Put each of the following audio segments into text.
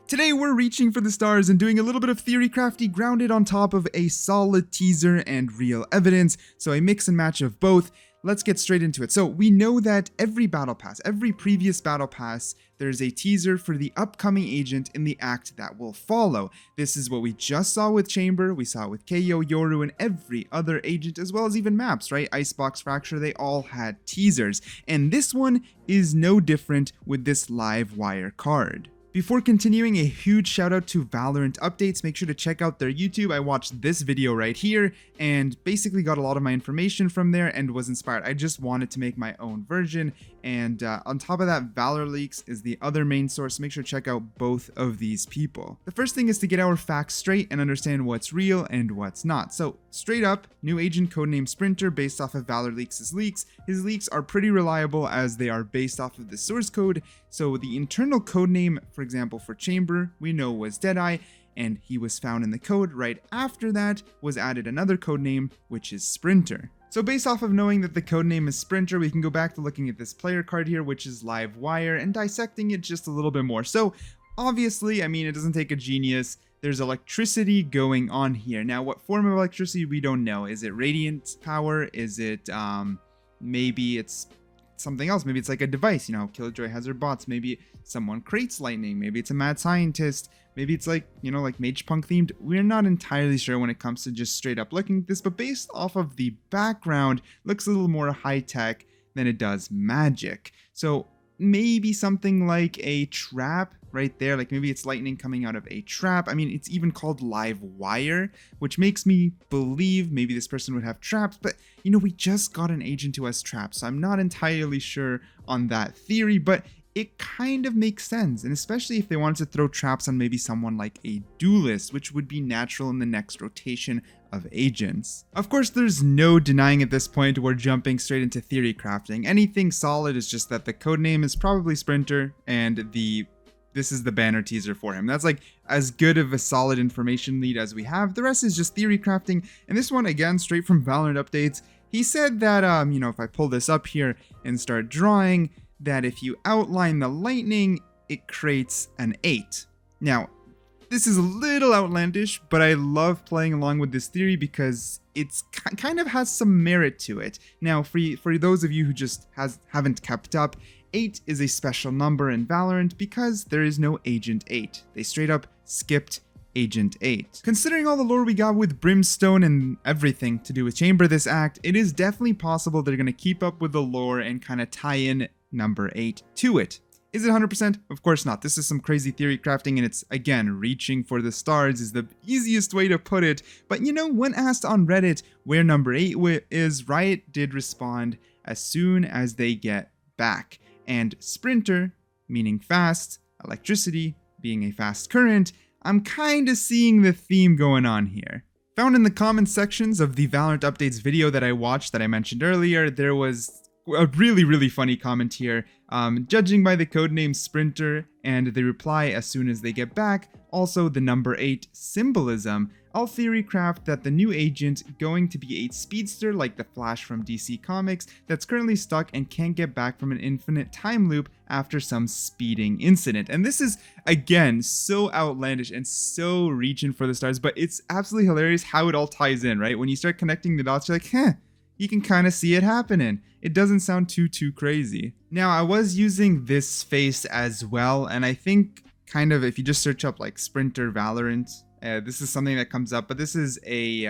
Today we're reaching for the stars and doing a little bit of theory crafty grounded on top of a solid teaser and real evidence, so a mix and match of both. Let's get straight into it. So we know that every battle pass, every previous battle pass, there's a teaser for the upcoming agent in the act that will follow. This is what we just saw with Chamber, we saw it with KO, Yoru, and every other agent, as well as even maps, right? Icebox, Fracture, they all had teasers. And this one is no different with this live wire card. Before continuing, a huge shout out to Valorant Updates. Make sure to check out their YouTube. I watched this video right here and basically got a lot of my information from there and was inspired. I just wanted to make my own version. And on top of that, Valor Leaks is the other main source. Make sure to check out both of these people. The first thing is to get our facts straight and understand what's real and what's not. So straight up, new agent codename Sprinter based off of Valor Leaks' leaks. His leaks are pretty reliable as they are based off of the source code. So the internal codename, for example, for Chamber, we know was Deadeye, and he was found in the code. Right after that was added another codename, which is Sprinter. So based off of knowing that the codename is Sprinter, we can go back to looking at this player card here, which is Live Wire, and dissecting it just a little bit more. So obviously, I mean, it doesn't take a genius. There's electricity going on here. Now, what form of electricity, we don't know. Is it radiant power? Is it, maybe it's something else? Maybe it's like a device, you know, Killjoy has her bots. Maybe someone creates lightning. Maybe it's a mad scientist. Maybe it's like, you know, like mage punk themed. We're not entirely sure when it comes to just straight up looking at this, but based off of the background, looks a little more high tech than it does magic. So maybe something like a trap right there, like maybe it's lightning coming out of a trap. I mean, it's even called Live Wire, which makes me believe maybe this person would have traps, but you know, we just got an agent who has traps, so I'm not entirely sure on that theory, but it kind of makes sense, and especially if they wanted to throw traps on maybe someone like a duelist, which would be natural in the next rotation of agents. Of course, there's no denying at this point we're jumping straight into theory crafting. Anything solid is just that the codename is probably Sprinter, and this is the banner teaser for him. That's like as good of a solid information lead as we have. The rest is just theory crafting, and this one, again, straight from Valorant Updates. He said that, you know, if I pull this up here and start drawing, that if you outline the lightning, it creates an 8. Now, this is a little outlandish, but I love playing along with this theory because it's kind of has some merit to it. Now, for those of you who just haven't kept up, 8 is a special number in Valorant because there is no Agent 8. They straight up skipped Agent 8. Considering all the lore we got with Brimstone and everything to do with Chamber this act, it is definitely possible they're going to keep up with the lore and kind of tie in number 8 to it. Is it 100%? Of course not. This is some crazy theory crafting, and it's, again, reaching for the stars is the easiest way to put it. But you know, when asked on Reddit where number 8 is, Riot did respond as soon as they get back. And Sprinter, meaning fast, electricity being a fast current, I'm kinda seeing the theme going on here. Found in the comment sections of the Valorant Updates video that I watched that I mentioned earlier, there was a really funny comment here, judging by the codename Sprinter and the reply as soon as they get back, also the number 8 symbolism. I'll theory craft that the new agent going to be a speedster like the Flash from DC Comics that's currently stuck and can't get back from an infinite time loop after some speeding incident. And this is, again, so outlandish and so reaching for the stars, but it's absolutely hilarious how it all ties in, right? When you start connecting the dots, you're like, you can kind of see it happening. It doesn't sound too crazy. Now, I was using this face as well, and I think kind of if you just search up like Sprinter Valorant, this is something that comes up, but this is a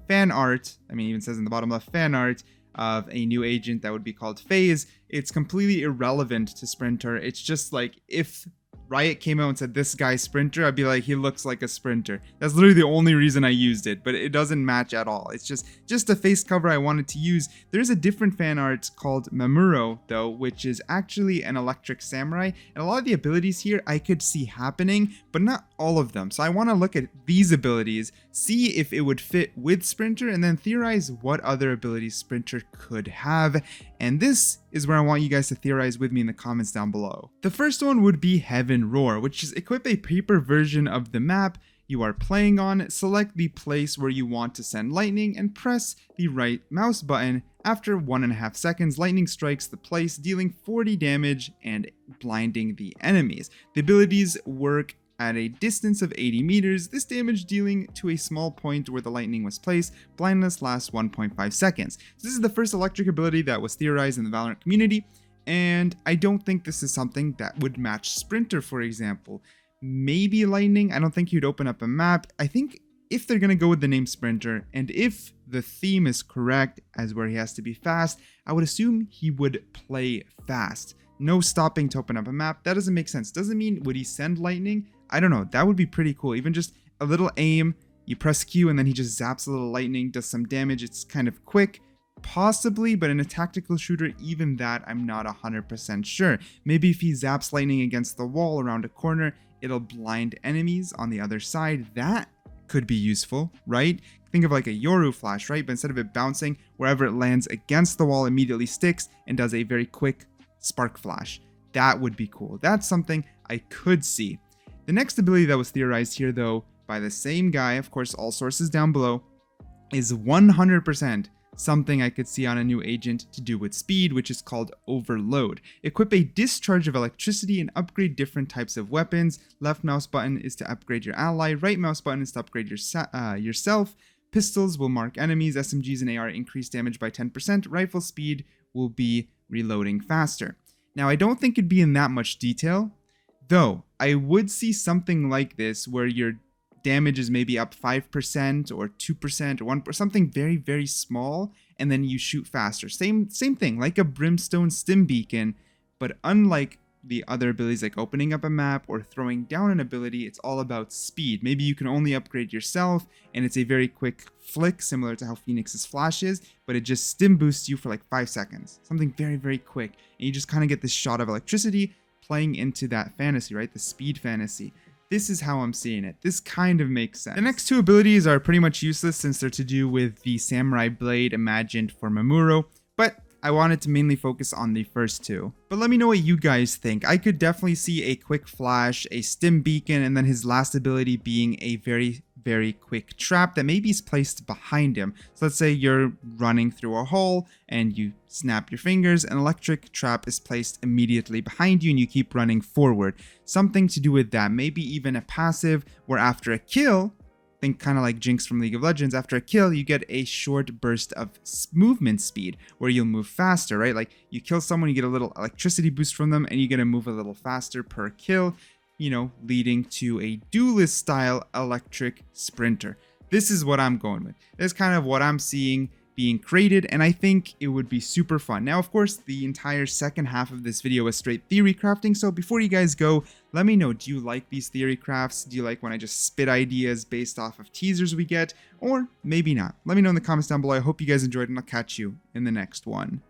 fan art. I mean, it even says in the bottom left, fan art of a new agent that would be called FaZe. It's completely irrelevant to Sprinter. It's just like if Riot came out and said, this guy's Sprinter, I'd be like, he looks like a Sprinter. That's literally the only reason I used it, but it doesn't match at all. It's just a face cover I wanted to use. There's a different fan art called Mamuro, though, which is actually an electric samurai, and a lot of the abilities here I could see happening, but not all of them. So I want to look at these abilities, see if it would fit with Sprinter, and then theorize what other abilities Sprinter could have. And this is where I want you guys to theorize with me in the comments down below. The first one would be Heaven Roar, which is equip a paper version of the map you are playing on, select the place where you want to send lightning, and press the right mouse button. After 1.5 seconds, lightning strikes the place, dealing 40 damage and blinding the enemies. The abilities work at a distance of 80 meters, this damage dealing to a small point where the lightning was placed. Blindness lasts 1.5 seconds. So this is the first electric ability that was theorized in the Valorant community, and I don't think this is something that would match Sprinter, for example. Maybe Lightning. I don't think you'd open up a map. I think if they're going to go with the name Sprinter, and if the theme is correct as where he has to be fast, I would assume he would play fast. No stopping to open up a map. That doesn't make sense. Doesn't mean would he send lightning? I don't know. That would be pretty cool. Even just a little aim, you press Q and then he just zaps a little lightning, does some damage. It's kind of quick. Possibly, but in a tactical shooter, even that I'm not 100% sure. Maybe if he zaps lightning against the wall around a corner, it'll blind enemies on the other side. That could be useful, right? Think of like a Yoru flash, right? But instead of it bouncing, wherever it lands against the wall immediately sticks and does a very quick spark flash. That would be cool. That's something I could see. The next ability that was theorized here, though, by the same guy, of course, all sources down below, is 100% something I could see on a new agent to do with speed, which is called Overload. Equip a discharge of electricity and upgrade different types of weapons. Left mouse button is to upgrade your ally. Right mouse button is to upgrade yourself. Pistols will mark enemies. SMGs and AR increase damage by 10%. Rifle speed will be reloading faster. Now, I don't think it'd be in that much detail, though I would see something like this where your damage is maybe up 5% or 2% or 1%, something very, very small, and then you shoot faster. Same thing, like a brimstone stim beacon, but unlike the other abilities like opening up a map or throwing down an ability, it's all about speed. Maybe you can only upgrade yourself, and it's a very quick flick, similar to how Phoenix's flash is, but it just stim boosts you for like 5 seconds. Something very, very quick, and you just kind of get this shot of electricity playing into that fantasy, right? The speed fantasy. This is how I'm seeing it. This kind of makes sense. The next two abilities are pretty much useless since they're to do with the Samurai Blade imagined for Mamoru, but I wanted to mainly focus on the first two. But let me know what you guys think. I could definitely see a quick flash, a stim beacon, and then his last ability being a very, very quick trap that maybe is placed behind him. So let's say you're running through a hole and you snap your fingers, an electric trap is placed immediately behind you and you keep running forward. Something to do with that. Maybe even a passive where after a kill, think kind of like Jinx from League of Legends, after a kill, you get a short burst of movement speed where you'll move faster, right? Like you kill someone, you get a little electricity boost from them and you get to move a little faster per kill, you know, leading to a duelist style electric sprinter. This is what I'm going with. That's kind of what I'm seeing being created, and I think it would be super fun. Now, of course, the entire second half of this video is straight theory crafting, so before you guys go, let me know, do you like these theory crafts? Do you like when I just spit ideas based off of teasers we get? Or maybe not. Let me know in the comments down below. I hope you guys enjoyed, and I'll catch you in the next one.